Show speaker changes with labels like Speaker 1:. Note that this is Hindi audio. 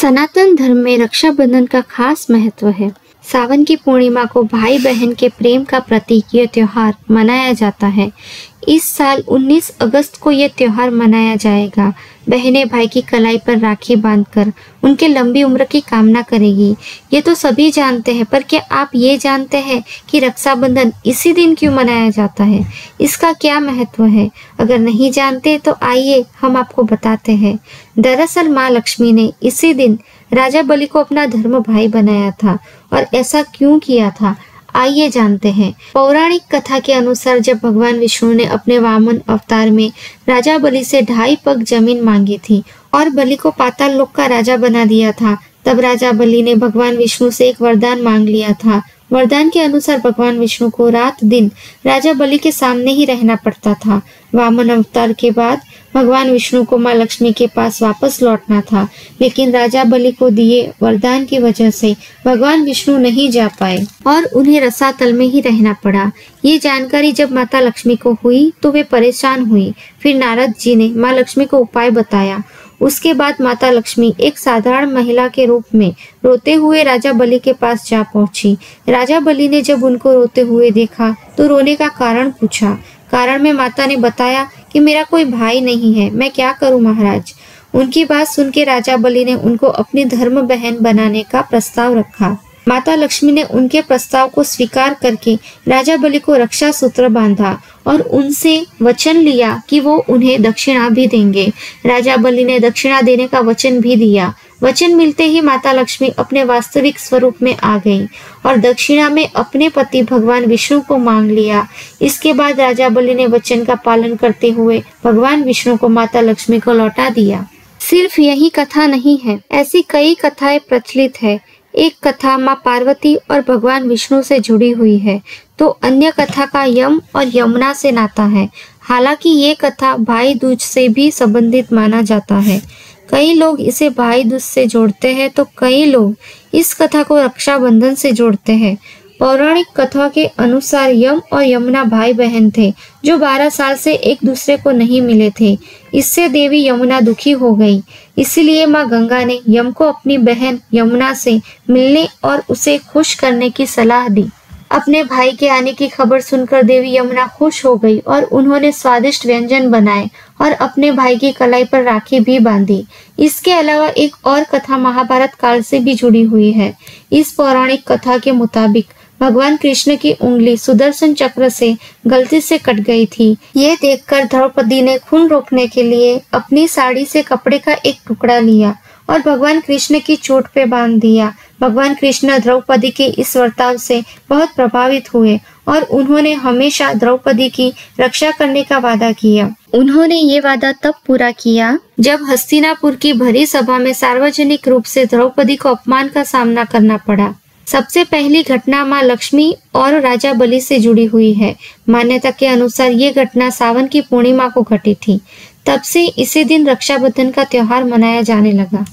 Speaker 1: सनातन धर्म में रक्षाबंधन का खास महत्व है। सावन की पूर्णिमा को भाई बहन के प्रेम का प्रतीक यह त्योहार मनाया जाता है। इस साल 19 अगस्त को यह त्योहार मनाया जाएगा। बहनें भाई की कलाई पर राखी बांधकर उनके लंबी उम्र की कामना करेगी। ये तो सभी जानते हैं, पर क्या आप ये जानते हैं कि रक्षाबंधन इसी दिन क्यों मनाया जाता है? इसका क्या महत्व है? अगर नहीं जानते तो आइए हम आपको बताते हैं। दरअसल माँ लक्ष्मी ने इसी दिन राजा बलि को अपना धर्म भाई बनाया था। और ऐसा क्यों किया था, आइए जानते हैं। पौराणिक कथा के अनुसार जब भगवान विष्णु ने अपने वामन अवतार में राजा बलि से 2.5 पग जमीन मांगी थी और बलि को पाताल लोक का राजा बना दिया था, तब राजा बलि ने भगवान विष्णु से एक वरदान मांग लिया था। वरदान के अनुसार भगवान विष्णु को रात दिन राजा बलि के सामने ही रहना पड़ता था। वामन अवतार के बाद भगवान विष्णु को माँ लक्ष्मी के पास वापस लौटना था, लेकिन राजा बलि को दिए वरदान की वजह से भगवान विष्णु नहीं जा पाए और उन्हें रसातल में ही रहना पड़ा। ये जानकारी जब माता लक्ष्मी को हुई तो वे परेशान हुई। फिर नारद जी ने माँ लक्ष्मी को उपाय बताया। उसके बाद माता लक्ष्मी एक साधारण महिला के रूप में रोते हुए राजा बलि के पास जा पहुंची। राजा बलि ने जब उनको रोते हुए देखा तो रोने का कारण पूछा। कारण में माता ने बताया कि मेरा कोई भाई नहीं है, मैं क्या करूं महाराज। उनकी बात सुन के राजा बलि ने उनको अपनी धर्म बहन बनाने का प्रस्ताव रखा। माता लक्ष्मी ने उनके प्रस्ताव को स्वीकार करके राजा बलि को रक्षा सूत्र बांधा और उनसे वचन लिया कि वो उन्हें दक्षिणा भी देंगे। राजा बलि ने दक्षिणा देने का वचन भी दिया। वचन मिलते ही माता लक्ष्मी अपने वास्तविक स्वरूप में आ गई और दक्षिणा में अपने पति भगवान विष्णु को मांग लिया। इसके बाद राजा बलि ने वचन का पालन करते हुए भगवान विष्णु को माता लक्ष्मी को लौटा दिया। सिर्फ यही कथा नहीं है, ऐसी कई कथाएं प्रचलित है। एक कथा माँ पार्वती और भगवान विष्णु से जुड़ी हुई है, तो अन्य कथा का यम और यमुना से नाता है। हालांकि ये कथा भाई दूज से भी संबंधित माना जाता है। कई लोग इसे भाई दूज से जोड़ते हैं तो कई लोग इस कथा को रक्षाबंधन से जोड़ते हैं। पौराणिक कथा के अनुसार यम और यमुना भाई बहन थे जो 12 साल से एक दूसरे को नहीं मिले थे। इससे देवी यमुना दुखी हो गई। इसलिए माँ गंगा ने यम को अपनी बहन यमुना से मिलने और उसे खुश करने की सलाह दी। अपने भाई के आने की खबर सुनकर देवी यमुना खुश हो गई और उन्होंने स्वादिष्ट व्यंजन बनाए और अपने भाई की कलाई पर राखी भी बांधी। इसके अलावा एक और कथा महाभारत काल से भी जुड़ी हुई है। इस पौराणिक कथा के मुताबिक भगवान कृष्ण की उंगली सुदर्शन चक्र से गलती से कट गई थी। ये देखकर द्रौपदी ने खून रोकने के लिए अपनी साड़ी से कपड़े का एक टुकड़ा लिया और भगवान कृष्ण की चोट पे बांध दिया। भगवान कृष्ण द्रौपदी के इस वर्ताव से बहुत प्रभावित हुए और उन्होंने हमेशा द्रौपदी की रक्षा करने का वादा किया। उन्होंने ये वादा तब पूरा किया जब हस्तिनापुर की भरी सभा में सार्वजनिक रूप से द्रौपदी को अपमान का सामना करना पड़ा। सबसे पहली घटना माँ लक्ष्मी और राजा बलि से जुड़ी हुई है। मान्यता के अनुसार ये घटना सावन की पूर्णिमा को घटी थी। तब से इसी दिन रक्षाबंधन का त्योहार मनाया जाने लगा।